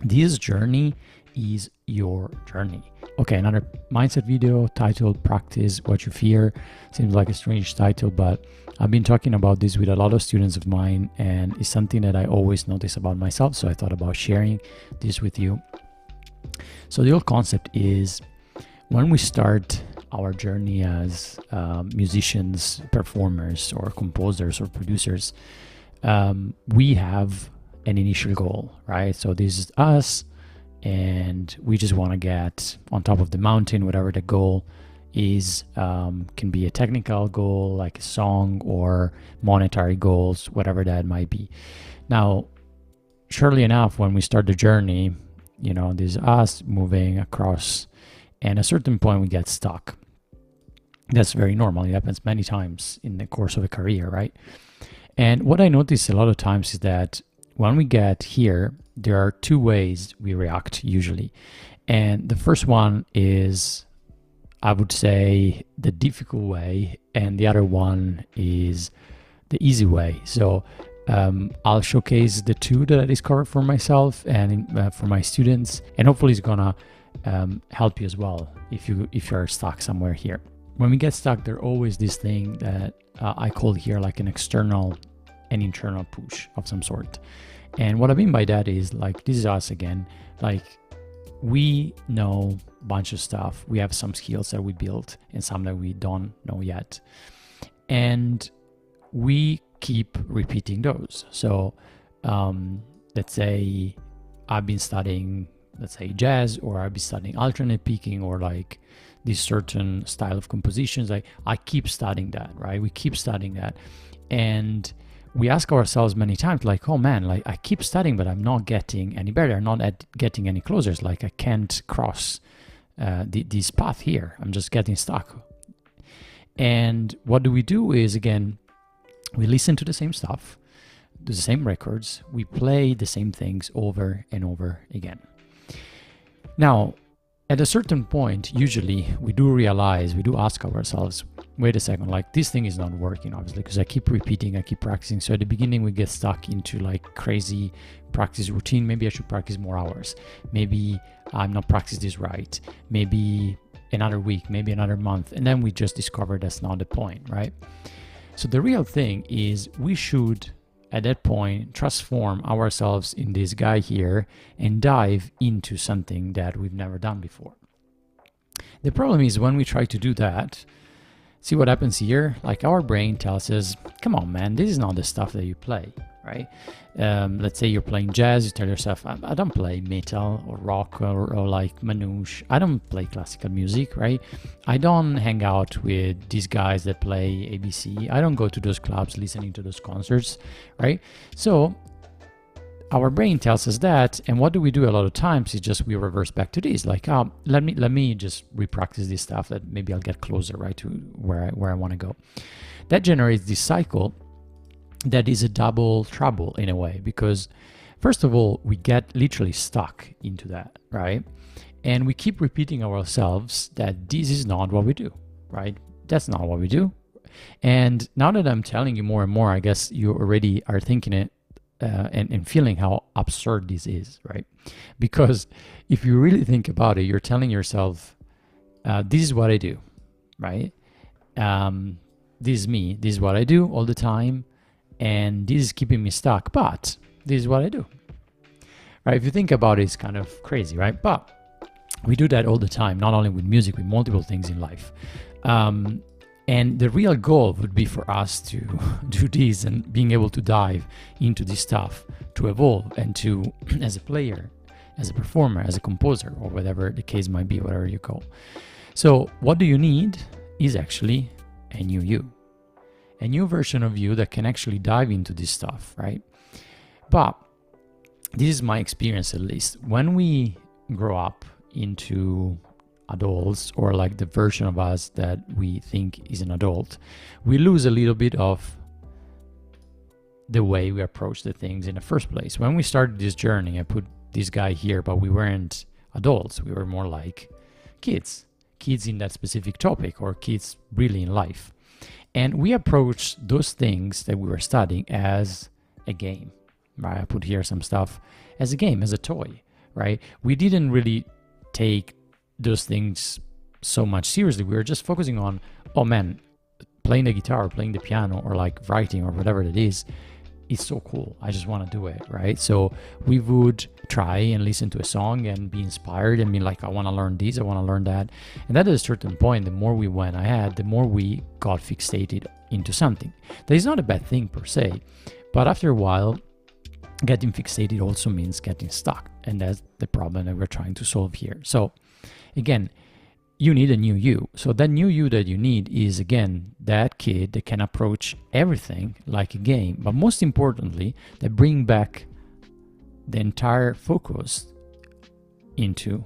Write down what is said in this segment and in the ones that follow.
This journey is your journey. Okay, another mindset video titled Practice What You Fear. Seems like a strange title, but I've been talking about this with a lot of students of mine, and it's something that I always notice about myself. So I thought about sharing this with you. So the whole concept is when we start our journey as musicians, performers, or composers or producers, we have an initial goal, right? So this is us, and we just want to get on top of the mountain, whatever the goal is. Can be a technical goal like a song, or monetary goals, whatever that might be. Now, surely enough, when we start the journey, this is us moving across, and at a certain point we get stuck. That's very normal. It happens many times in the course of a career, right? And what I notice a lot of times is that when we get here, there are two ways we react usually. And the first one is, I would say, the difficult way, and the other one is the easy way. So I'll showcase the two that I discovered for myself and for my students, and hopefully it's gonna help you as well if you're stuck somewhere here. When we get stuck, there's always this thing that I call here like an external and internal push of some sort. And what I mean by that is, like, this is us again. Like, we know a bunch of stuff. We have some skills that we built and some that we don't know yet. And we keep repeating those. So let's say I've been studying, let's say, jazz, or I've been studying alternate picking, or like this certain style of compositions. I keep studying that, right? We keep studying that. And we ask ourselves many times, like, oh man, like I keep studying, but I'm not getting any better. I'm not getting any closer. It's like I can't cross this path here. I'm just getting stuck. And what do we do is, again, we listen to the same stuff, the same records. We play the same things over and over again. Now, at a certain point, usually we do ask ourselves, wait a second, like this thing is not working, obviously, because I keep repeating, I keep practicing. So at the beginning, we get stuck into like crazy practice routine. Maybe I should practice more hours. Maybe I'm not practicing this right. Maybe another week, maybe another month. And then we just discover that's not the point, right? So the real thing is we should, at that point, transform ourselves in this guy here and dive into something that we've never done before. The problem is when we try to do that, see what happens here? Like our brain tells us, come on, man, this is not the stuff that you play, right? Let's say you're playing jazz, you tell yourself, I don't play metal or rock or like manouche. I don't play classical music, right? I don't hang out with these guys that play ABC. I don't go to those clubs listening to those concerts, right? So our brain tells us that, and what do we do a lot of times is just we reverse back to this, like, let me just repractice this stuff that maybe I'll get closer, right, to where I want to go. That generates this cycle that is a double trouble in a way, because first of all, we get literally stuck into that, right? And we keep repeating ourselves that this is not what we do, right? That's not what we do. And now that I'm telling you more and more, I guess you already are thinking it and feeling how absurd this is, right? Because if you really think about it, you're telling yourself, this is what I do, right? This is me. This is what I do all the time. And this is keeping me stuck, but this is what I do, right? If you think about it, it's kind of crazy, right? But we do that all the time, not only with music, with multiple things in life. And the real goal would be for us to do this and being able to dive into this stuff, to evolve, and to, as a player, as a performer, as a composer, or whatever the case might be, whatever you call. So what do you need is actually a new you. A new version of you that can actually dive into this stuff, right? But this is my experience, at least. When we grow up into adults, or like the version of us that we think is an adult, we lose a little bit of the way we approach the things in the first place. When we started this journey, I put this guy here, but we weren't adults. We were more like kids in that specific topic, or kids really in life. And we approached those things that we were studying as a game, right? I put here some stuff as a game, as a toy, right? We didn't really take those things so much seriously. We were just focusing on, oh man, playing the guitar or playing the piano or like writing or whatever it is, it's so cool. I just want to do it, right? So we would try and listen to a song and be inspired and be like, I want to learn this, I want to learn that. And at a certain point, the more we went ahead, the more we got fixated into something. That is not a bad thing per se, but after a while, getting fixated also means getting stuck. And that's the problem that we're trying to solve here. So again, you need a new you. So that new you that you need is, again, that kid that can approach everything like a game, but most importantly, that bring back the entire focus into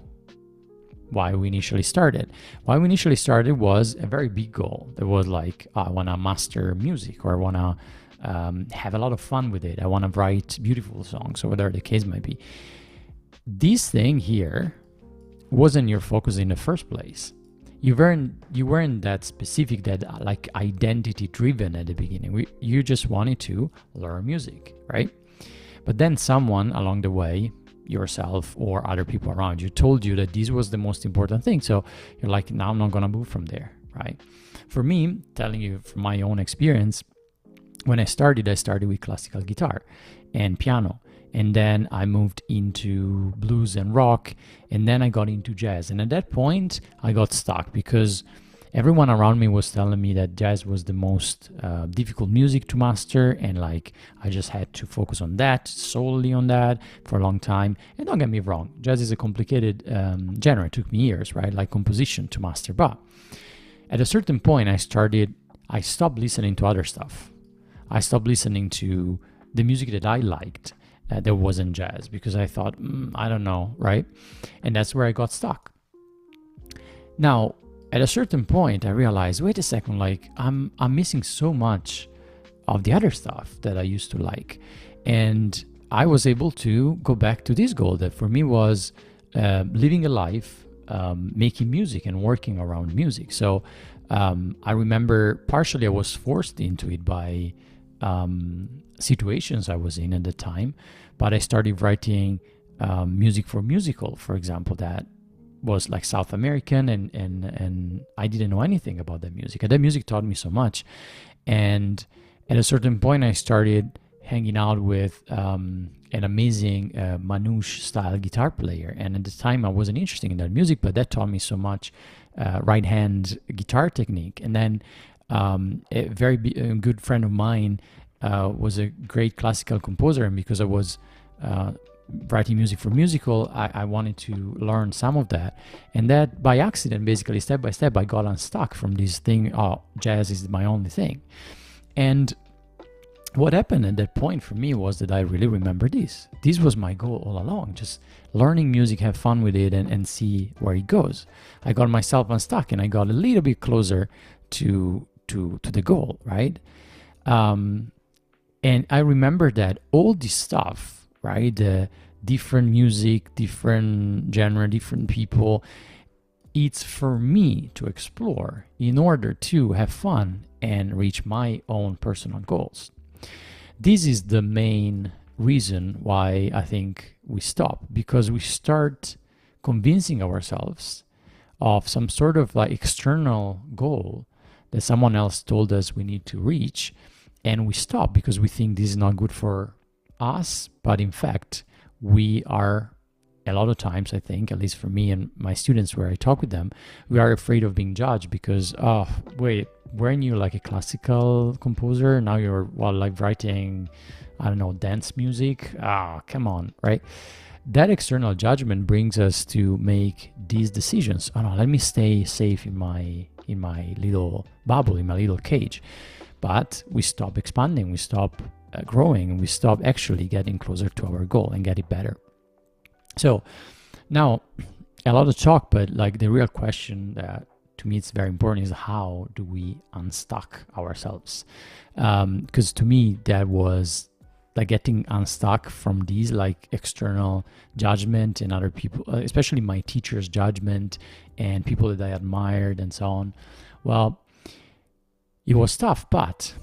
why we initially started. Why we initially started was a very big goal. That was like, I want to master music, or I want to have a lot of fun with it. I want to write beautiful songs, or whatever the case might be. This thing here wasn't your focus in the first place. You weren't that specific, that like identity driven at the beginning. You just wanted to learn music, right? But then someone along the way, yourself or other people around you, told you that this was the most important thing. So you're like, now I'm not gonna move from there, right? For me, telling you from my own experience, when I started with classical guitar and piano. And then I moved into blues and rock, and then I got into jazz. And at that point, I got stuck because everyone around me was telling me that jazz was the most difficult music to master, and like I just had to focus on that, solely on that for a long time. And don't get me wrong, jazz is a complicated genre. It took me years, right? Like composition to master. But at a certain point, I stopped listening to other stuff. I stopped listening to the music that I liked. That wasn't jazz, because I thought, I don't know, right? And that's where I got stuck. Now, at a certain point, I realized, wait a second, like I'm missing so much of the other stuff that I used to like. And I was able to go back to this goal that for me was living a life, making music and working around music. So I remember partially I was forced into it by situations I was in at the time, but I started writing music for musical, for example, that was like South American, and I didn't know anything about that music. And that music taught me so much. And at a certain point, I started hanging out with an amazing manouche style guitar player. And at the time, I wasn't interested in that music, but that taught me so much right hand guitar technique. And then a very good friend of mine was a great classical composer, and because I was writing music for musical, I wanted to learn some of that. And that by accident, basically step by step, I got unstuck from this thing, jazz is my only thing. And what happened at that point for me was that I really remember this. This was my goal all along, just learning music, have fun with it, and see where it goes. I got myself unstuck, and I got a little bit closer to the goal, right? And I remember that all this stuff, right? The different music, different genre, different people, it's for me to explore in order to have fun and reach my own personal goals. This is the main reason why I think we stop, because we start convincing ourselves of some sort of like external goal that someone else told us we need to reach. And we stop because we think this is not good for us. But in fact, we are, a lot of times, I think, at least for me and my students where I talk with them, we are afraid of being judged because, oh, wait, weren't you like a classical composer? Now you're, well, like writing, I don't know, dance music? Come on, right? That external judgment brings us to make these decisions. Oh no, let me stay safe in my little bubble, in my little cage. But we stop expanding, we stop growing, and we stop actually getting closer to our goal and get it better. So now, a lot of talk, but like the real question that to me it's very important is, how do we unstuck ourselves? Because to me that was like getting unstuck from these like external judgment and other people, especially my teacher's judgment and people that I admired and so on. Well, it was tough, but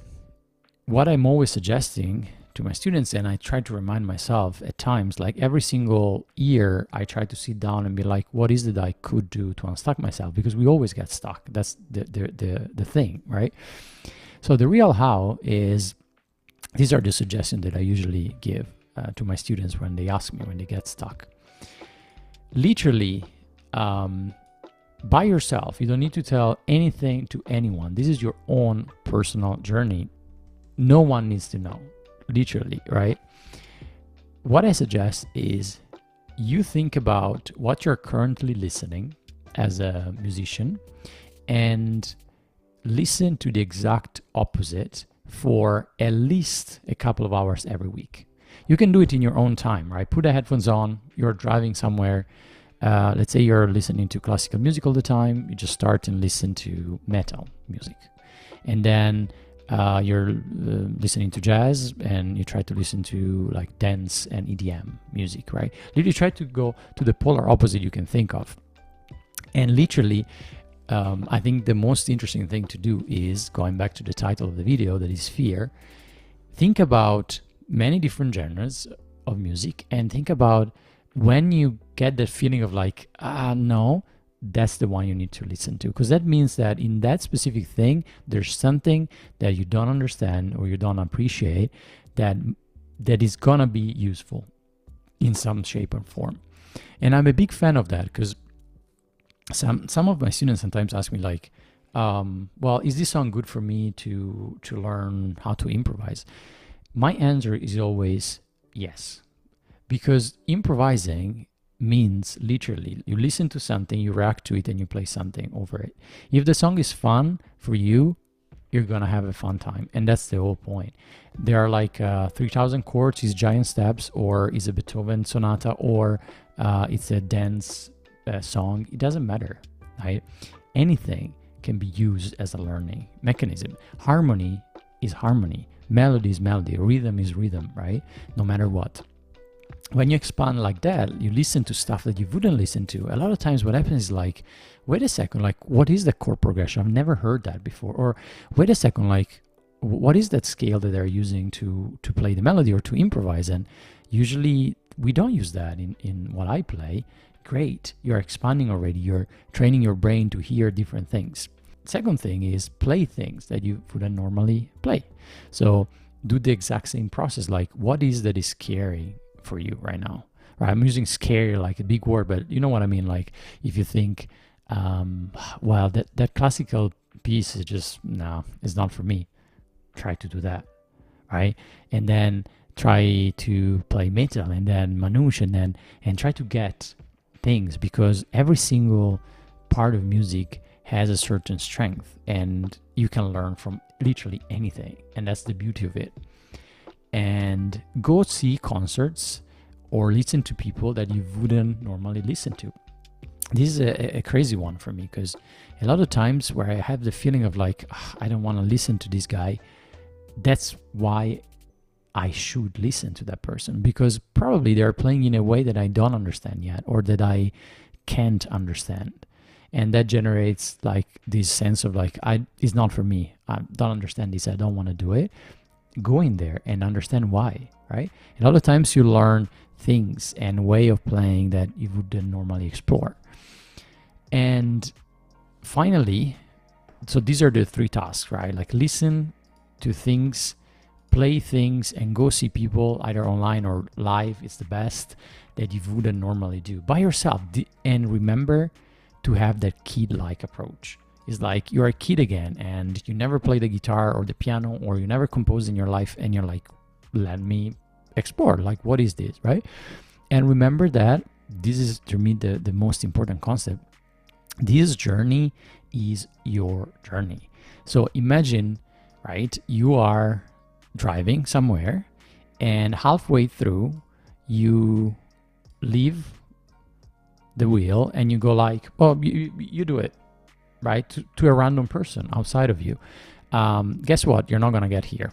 what I'm always suggesting to my students, and I try to remind myself at times, like every single year, I try to sit down and be like, what is it I could do to unstuck myself? Because we always get stuck. That's the thing, right? So the real how is, these are the suggestions that I usually give to my students when they ask me, when they get stuck. Literally, by yourself, you don't need to tell anything to anyone. This is your own personal journey. No one needs to know, literally, right? What I suggest is you think about what you're currently listening as a musician and listen to the exact opposite for at least a couple of hours every week. You can do it in your own time, right? Put the headphones on, you're driving somewhere. Let's say you're listening to classical music all the time. You just start and listen to metal music. And then you're listening to jazz, and you try to listen to like dance and EDM music, right? Literally try to go to the polar opposite you can think of. And literally, I think the most interesting thing to do is, going back to the title of the video, that is fear. Think about many different genres of music and think about when you get that feeling of like, no, that's the one you need to listen to. Because that means that in that specific thing, there's something that you don't understand or you don't appreciate that is gonna be useful in some shape or form. And I'm a big fan of that, because some of my students sometimes ask me like, well, is this song good for me to learn how to improvise? My answer is always yes, because improvising means literally you listen to something, you react to it, and you play something over it. If the song is fun for you, you're gonna have a fun time, and that's the whole point. There are like 3,000 chords, is giant steps, or is a Beethoven sonata, or it's a dance song. It doesn't matter, right? Anything can be used as a learning mechanism. Harmony is harmony, melody is melody, rhythm is rhythm, right? No matter what. When you expand like that, you listen to stuff that you wouldn't listen to. A lot of times what happens is like, wait a second, like what is the chord progression? I've never heard that before. Or wait a second, like what is that scale that they're using to play the melody or to improvise? And usually we don't use that in what I play. Great, you're expanding already. You're training your brain to hear different things. Second thing is play things that you wouldn't normally play. So do the exact same process. Like what is that is scary for you right now, right? I'm using scary like a big word, but you know what I mean? Like if you think, well, that classical piece is just, no, it's not for me. Try to do that, right? And then try to play metal, and then manouche, and try to get things, because every single part of music has a certain strength, and you can learn from literally anything, and that's the beauty of it. And go see concerts or listen to people that you wouldn't normally listen to. This is a crazy one for me, because a lot of times where I have the feeling of like, I don't want to listen to this guy, that's why I should listen to that person, because probably they're playing in a way that I don't understand yet, or that I can't understand. And that generates like this sense of like, it's not for me. I don't understand this. I don't want to do it. Go in there and understand why, right? A lot of times you learn things and way of playing that you wouldn't normally explore. And finally, so these are the three tasks, right? Like listen to things, play things, and go see people either online or live. It's the best that you wouldn't normally do by yourself. And remember to have that kid-like approach. It's like you're a kid again and you never play the guitar or the piano, or you never compose in your life, and you're like, let me explore, like what is this, right? And remember that this is, to me, the most important concept. This journey is your journey. So imagine, right, you are driving somewhere, and halfway through you leave the wheel and you go like, oh, you do it, right, to a random person outside of you. Guess what? You're not going to get here,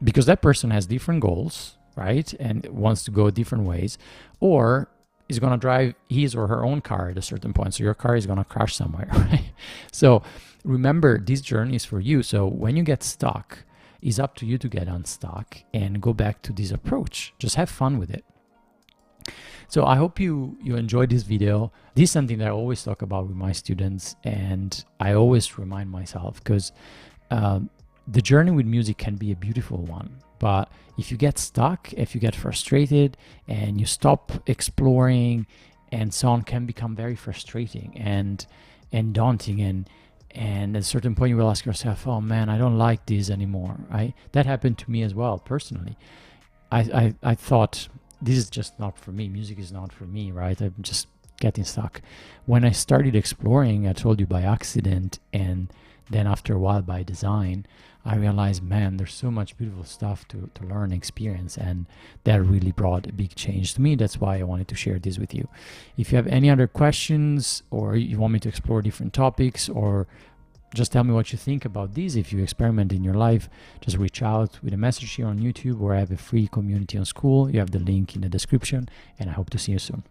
because that person has different goals, right, and wants to go different ways, or is going to drive his or her own car at a certain point. So your car is going to crash somewhere, right? So remember, this journey is for you. So when you get stuck, it's up to you to get unstuck and go back to this approach. Just have fun with it. So I hope you enjoyed this video. This is something that I always talk about with my students, and I always remind myself, because the journey with music can be a beautiful one. But if you get stuck, if you get frustrated and you stop exploring, and so on, can become very frustrating and daunting, and at a certain point you will ask yourself, oh man, I don't like this anymore, right? That happened to me as well personally. I thought, this is just not for me. Music is not for me, right? I'm just getting stuck. When I started exploring, I told you, by accident, and then after a while by design, I realized, man, there's so much beautiful stuff to learn and experience, and that really brought a big change to me. That's why I wanted to share this with you. If you have any other questions, or you want me to explore different topics, or just tell me what you think about these. If you experiment in your life, just reach out with a message here on YouTube, or I have a free community on School. You have the link in the description, and I hope to see you soon.